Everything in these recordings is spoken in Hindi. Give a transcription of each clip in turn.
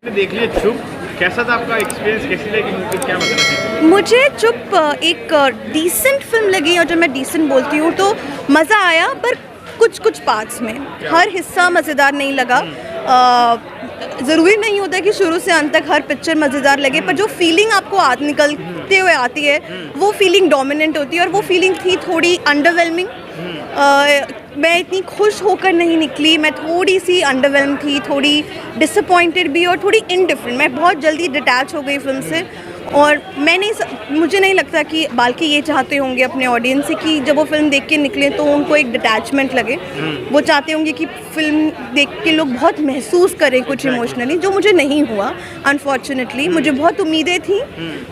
देख लिया चुप, कैसा था आपका एक्सपीरियंस, कैसी लगी मूवी, क्या बताना चाहिए? मुझे चुप एक डिसेंट फिल्म लगी, और जब मैं डिसेंट बोलती हूँ तो मज़ा आया, पर कुछ कुछ पार्ट्स में हर हिस्सा मज़ेदार नहीं लगा। ज़रूरी नहीं होता कि शुरू से अंत तक हर पिक्चर मज़ेदार लगे, पर जो फीलिंग आपको निकलते हुए आती है वो फीलिंग डोमिनेंट होती है, और वो फीलिंग थी थोड़ी अंडरवेलमिंग। मैं इतनी खुश होकर नहीं निकली, मैं थोड़ी सी अंडरवेल्म थी, थोड़ी डिसअपॉइंटेड भी और थोड़ी इनडिफरेंट। मैं बहुत जल्दी डिटैच हो गई फिल्म से, और मुझे नहीं लगता कि बाल्की ये चाहते होंगे अपने ऑडियंस से कि जब वो फिल्म देख के निकले तो उनको एक डिटैचमेंट लगे। वो चाहते होंगे कि फिल्म देख के लोग बहुत महसूस करें कुछ इमोशनली, जो मुझे नहीं हुआ अनफॉर्चुनेटली। मुझे बहुत उम्मीदें थी,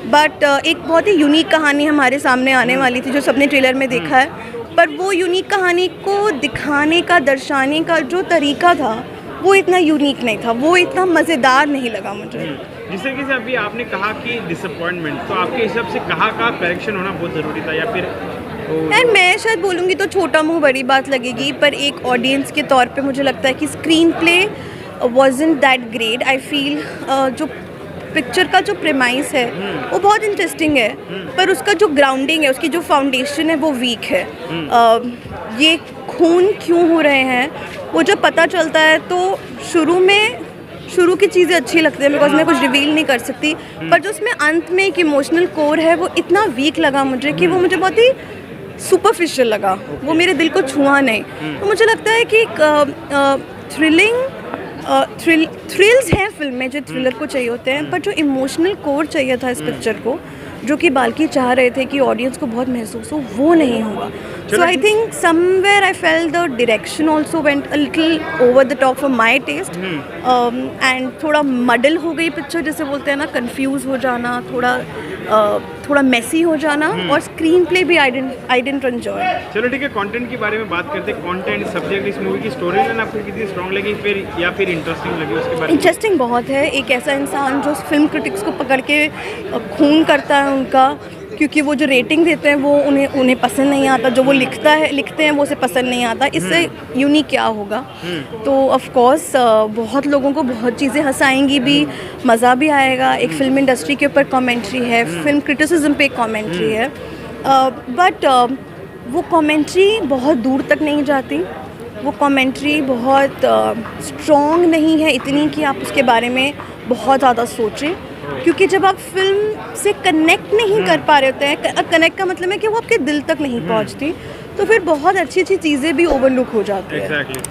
बट एक बहुत ही यूनिक कहानी हमारे सामने आने वाली थी जो सबने ट्रेलर में देखा है, पर वो यूनिक कहानी को दिखाने का, दर्शाने का जो तरीका था वो इतना यूनिक नहीं था, वो इतना मज़ेदार नहीं लगा मुझे। जिस तरीके से अभी आपने कहा कि डिसअपॉइंटमेंट, तो आपके हिसाब से कहाँ करेक्शन होना बहुत ज़रूरी था, या फिर यार मैं शायद बोलूँगी तो छोटा मुँह बड़ी बात लगेगी, पर एक ऑडियंस के तौर पे मुझे लगता है कि screen play wasn't that great. I feel जो पिक्चर का जो प्रेमाइस है वो बहुत इंटरेस्टिंग है, पर उसका जो ग्राउंडिंग है, उसकी जो फाउंडेशन है वो वीक है। ये खून क्यों हो रहे हैं वो जब पता चलता है तो शुरू की चीज़ें अच्छी लगती हैं, बिकॉज मैं कुछ रिवील नहीं कर सकती, पर जो उसमें अंत में एक इमोशनल कोर है वो इतना वीक लगा मुझे कि वो मुझे बहुत ही सुपरफिशियल लगा, वो मेरे दिल को छुआ नहीं। तो मुझे लगता है कि थ्रिल्स हैं फिल्म में जो थ्रिलर को चाहिए होते हैं, पर जो इमोशनल कोर चाहिए था इस पिक्चर को, जो कि बाल्की चाह रहे थे कि ऑडियंस को बहुत महसूस हो, वो नहीं हुआ। So I think somewhere I felt the direction also went a little over the top for my taste, and थोड़ा मडल हो गई पिक्चर, जैसे बोलते हैं ना, कंफ्यूज हो जाना, थोड़ा मेसी हो जाना, और स्क्रीन प्ले भी आई डिडंट एंजॉय। चलो ठीक है, कंटेंट के बारे में बात करते हैं। कंटेंट सब्जेक्ट, इस मूवी की स्टोरी लाइन आपको कितनी स्ट्रॉन्ग लगी, फिर या फिर इंटरेस्टिंग लगी, उसके बारे में? इंटरेस्टिंग बहुत है। एक ऐसा इंसान जो फिल्म क्रिटिक्स को पकड़ के खून करता है उनका, क्योंकि वो जो रेटिंग देते हैं वो उन्हें पसंद नहीं आता, जो वो लिखते हैं वो उसे पसंद नहीं आता, इससे यूनिक क्या होगा। तो ऑफ कोर्स बहुत लोगों को बहुत चीज़ें हंसाएंगी भी, मज़ा भी आएगा। एक फिल्म इंडस्ट्री के ऊपर कमेंट्री है, फिल्म क्रिटिसिज्म पे कमेंट्री है, बट वो कमेंट्री बहुत दूर तक नहीं जाती, वो कमेंट्री बहुत स्ट्रॉन्ग नहीं है इतनी कि आप उसके बारे में बहुत ज़्यादा सोचें, क्योंकि जब आप फिल्म से कनेक्ट नहीं कर पा रहे होते हैं, कनेक्ट का मतलब है कि वो आपके दिल तक नहीं पहुंचती, तो फिर बहुत अच्छी अच्छी चीज़ें भी ओवरलुक हो जाती है। Exactly.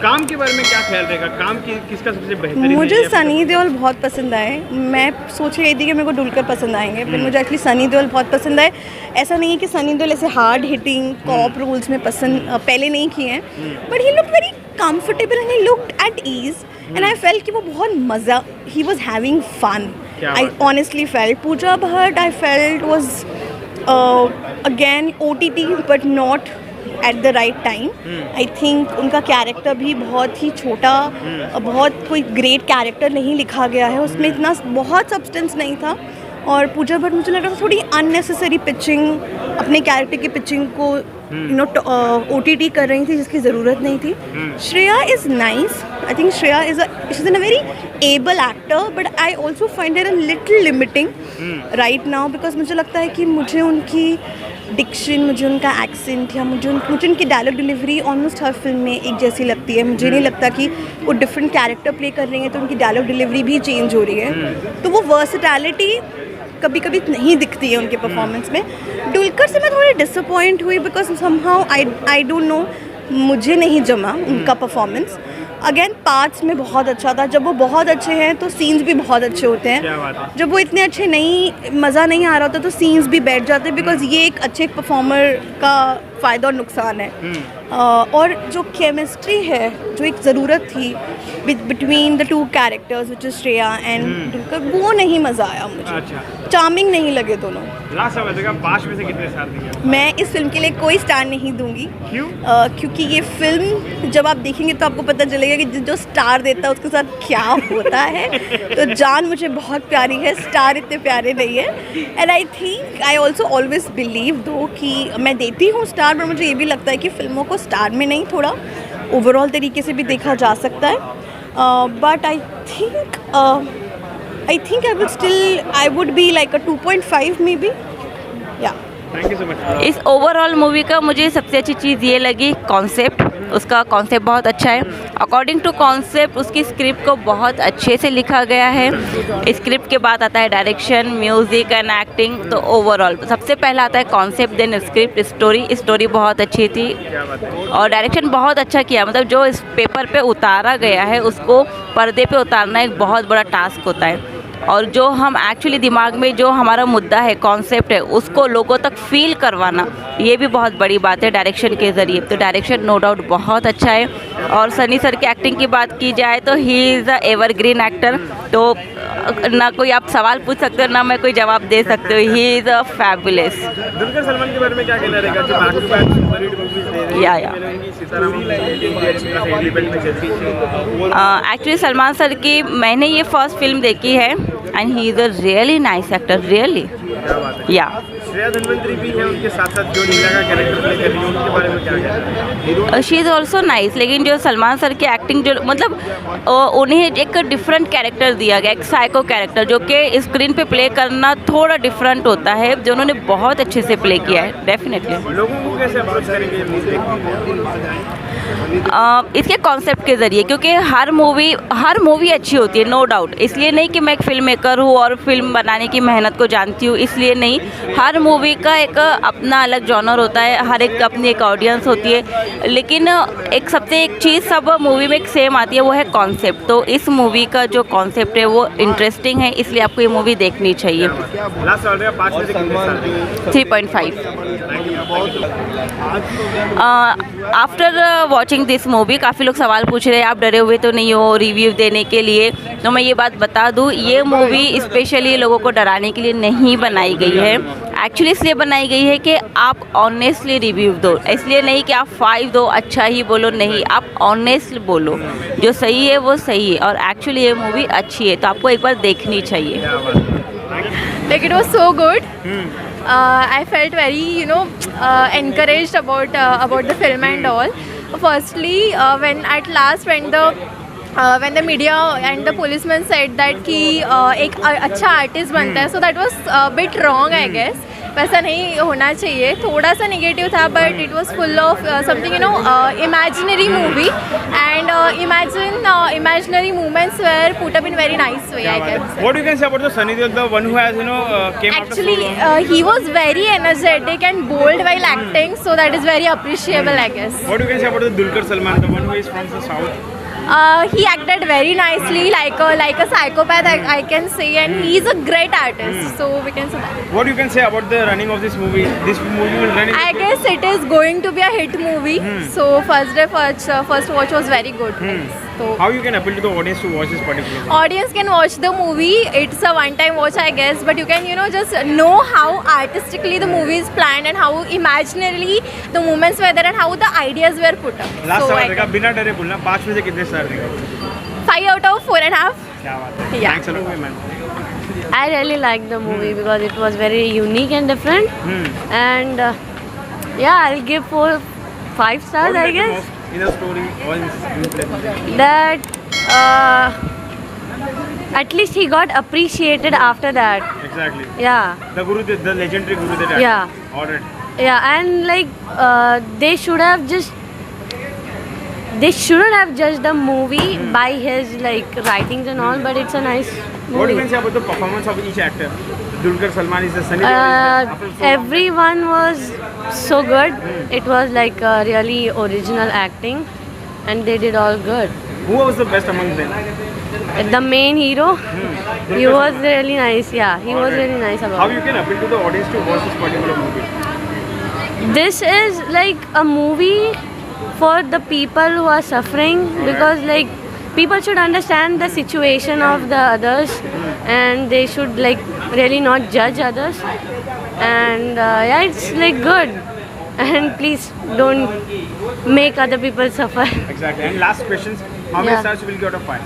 काम के बारे में क्या ख्याल रहेगा, काम किसका सबसे बेहतरीन? मुझे सनी देओल बहुत पसंद आए। मैं सोच रही थी कि मेरे को डुलकर पसंद आएंगे, फिर मुझे एक्चुअली सनी देओल बहुत पसंद आए। ऐसा नहीं है कि सनी देओल ऐसे हार्ड हिटिंग कॉप रोल्स में पहले नहीं किए हैं, but he looked very comfortable and he looked at ease, and I felt कि वो बहुत मज़ा, he was having fun. I honestly felt Pooja Bhatt, I felt was again OTT but not at the right time. I think उनका कैरेक्टर भी बहुत ही छोटा, बहुत कोई ग्रेट कैरेक्टर नहीं लिखा गया है, उसमें इतना बहुत सब्सटेंस नहीं था। और पूजा भट्ट मुझे लग रहा था थोड़ी अननेसेसरी पिचिंग, अपने कैरेक्टर की पिचिंग को OTT कर रही थी जिसकी ज़रूरत नहीं थी। Shreya is nice, I think Shreya is in a very able actor, but I also find her a little limiting right now, because मुझे लगता है कि मुझे उनकी डिक्शन, मुझे उनका एक्सेंट, या मुझे उनकी डायलॉग डिलीवरी ऑलमोस्ट हर फिल्म में एक जैसी लगती है। मुझे नहीं लगता कि वो डिफरेंट कैरेक्टर प्ले कर रही हैं तो उनकी डायलॉग डिलीवरी भी चेंज हो रही है, तो वो वर्सेटैलिटी कभी कभी नहीं दिखती है उनके परफॉर्मेंस में। डुलकर से मैं थोड़ी डिसअपॉइंट हुई, because somehow I don't know, मुझे नहीं जमा उनका परफॉर्मेंस। अगेन पार्ट्स में बहुत अच्छा था, जब वो बहुत अच्छे हैं तो सीन्स भी बहुत अच्छे होते हैं, जब वो इतने अच्छे नहीं, मज़ा नहीं आ रहा होता तो सीन्स भी बैठ जाते हैं, बिकॉज ये एक अच्छे परफॉर्मर का फ़ायदा और नुकसान है। और जो केमिस्ट्री है, जो एक ज़रूरत थी between the two characters which is Shreya and Dulquer, वो नहीं मज़ा आया मुझे। अच्छा, चार्मिंग नहीं लगे दोनों। लास्ट सवाल देगा, 5 में से कितने स्टार देंगे? मैं इस फिल्म के लिए कोई स्टार नहीं दूंगी। क्यों? क्योंकि ये फिल्म जब आप देखेंगे तो आपको पता चलेगा कि जो स्टार देता है उसके साथ क्या होता है। तो जान मुझे बहुत प्यारी है, स्टार इतने प्यारे नहीं है। And I think I also always believe दो कि मैं देती हूँ स्टार, पर मुझे ये भी लगता है कि फिल्मों को स्टार में नहीं, थोड़ा ओवरऑल तरीके से भी देखा जा सकता है। but I think I would be like a 2.5 maybe. Yeah. Thank you so much. इस ओवरऑल मूवी का मुझे सबसे अच्छी चीज़ ये लगी कॉन्सेप्ट, उसका कॉन्सेप्ट बहुत अच्छा है। अकॉर्डिंग टू कॉन्सेप्ट उसकी स्क्रिप्ट को बहुत अच्छे से लिखा गया है। स्क्रिप्ट के बाद आता है डायरेक्शन, म्यूज़िक एंड एक्टिंग। तो ओवरऑल सबसे पहला आता है कॉन्सेप्ट, देन स्क्रिप्ट, स्टोरी बहुत अच्छी थी और डायरेक्शन बहुत अच्छा किया। मतलब जो इस पेपर पे उतारा गया है उसको पर्दे पे उतारना एक बहुत बड़ा टास्क होता है और जो हम एक्चुअली दिमाग में जो हमारा मुद्दा है, कॉन्सेप्ट है, उसको लोगों तक फील करवाना, ये भी बहुत बड़ी बात है डायरेक्शन के ज़रिए। तो डायरेक्शन नो डाउट बहुत अच्छा है। और सनी सर की एक्टिंग की बात की जाए तो he is a evergreen actor. तो ना कोई आप सवाल पूछ सकते हो ना मैं कोई जवाब दे सकते हो। He is a fabulous. Dulquer Salman के बारे में क्या कहना रहेगा जो बाकी बात सुपर हिट मूवीज दे रहे हैं? या सीताराम में चलती एक्चुअली सलमान सर की मैंने ये फर्स्ट फिल्म देखी है and he is a really nice actor, really. क्या बात है। या श्रेया धन्वंतरी भी है उनके साथ साथ जो नीला का कैरेक्टर प्ले कर रही है, उनके बारे में क्या कहना है? She is also nice. लेकिन जो सलमान सर की एक्टिंग जो मतलब उन्हें एक डिफरेंट कैरेक्टर दिया गया, एक साइको कैरेक्टर जो कि स्क्रीन पे प्ले करना थोड़ा डिफरेंट होता है, जो उन्होंने बहुत अच्छे से प्ले किया है डेफिनेटली। लोगों को कैसे अप्रोच करेंगे ये मूवी? इसके कॉन्सेप्ट के ज़रिए, क्योंकि हर मूवी अच्छी होती है नो डाउट। इसलिए नहीं कि मैं एक फिल्म मेकर हूँ और फिल्म बनाने की मेहनत को जानती हूँ, इसलिए नहीं। हर मूवी का एक अपना अलग जॉनर होता है, हर एक अपनी एक ऑडियंस होती है। लेकिन एक चीज़ सब मूवी में एक सेम आती है, वो है कॉन्सेप्ट। तो इस मूवी का जो कॉन्सेप्ट है वो इंटरेस्टिंग है, इसलिए आपको ये मूवी देखनी चाहिए। लास्ट ऑर्डर है 5 में से कितने स्टार देंगे? 3.5। आफ्टर वॉचिंग दिस मूवी काफ़ी लोग सवाल पूछ रहे हैं आप डरे हुए तो नहीं हो रिव्यू देने के लिए। तो मैं ये बात बता दूँ, ये मूवी स्पेशली लोगों को डराने के लिए नहीं बनाई गई है। एक्चुअली इसलिए बनाई गई है कि आप ऑनेस्टली रिव्यू दो, इसलिए नहीं कि आप 5 दो, अच्छा ही बोलो, नहीं, आप ऑनेस्ट बोलो, जो सही है वो सही है। और एक्चुअली ये मूवी अच्छी है तो आपको एक बार देखनी चाहिए। Like it was so good. I felt very, encouraged about the film and all. Firstly, when the media and the policeman said that कि एक अच्छा आर्टिस्ट बनता है, so that was a bit wrong I guess. वैसा नहीं होना चाहिए, थोड़ा सा नेगेटिव था, but it was full of something imaginary movie and imaginary moments were put up in very nice way, I guess. What you can say about the Sunny Deol, the one who has came Actually, after so long? he was very energetic and bold while acting, so that is very appreciable, I guess. What you can say about the Dulquer Salmaan, the one who is from the south? He acted very nicely, like a psychopath, I can say, and he's a great artist, so we can say that. What you can say about the running of this movie? This movie will run in I guess it is going to be a hit movie. So first watch was very good. So How you can appeal to the audience to watch this particular movie? audience can watch the movie. It's a one-time watch, I guess, but you can just know how artistically the movie is planned and how imaginarily the moments were there and how the ideas were put up. Last So सवाल I रहेगा, बिना डरे बोलना, 5 में से कितने स्टार देंगे? 5 out of 4.5. क्या बात है। Yeah. Thanks a lot, man. I really liked the movie because it was very unique and different. And yeah, I'll give 5 stars, What I do you like the guess. most in the story or in screenplay? That at least he got appreciated after that. Exactly. Yeah, The the legendary Guru that Yeah. ordered. yeah, and like they shouldn't have judged the movie by his like writings and all, but it's a nice What you movie. can say about the performance of each actor? Dulquer Salmaan is the Sunny Deol is the- after so long. Everyone was so good. It was like really original acting, and they did all good. Who was the best among them? The main hero, he was really nice. Yeah, he was really nice How about you can appeal to the audience to watch this particular movie? it. This is like a movie for the people who are suffering, because like people should understand the situation of the others, and they should like really not judge others. And yeah, it's like good. And please don't make other people suffer. Exactly. And last questions, how many Yeah. stars you will get out of 5?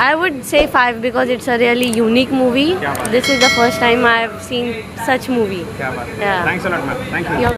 I would say 5 because it's a really unique movie. क्या बात है। This is the first time I've seen such movie. क्या बात है। Yeah. Thanks a lot, man. Thank you. You're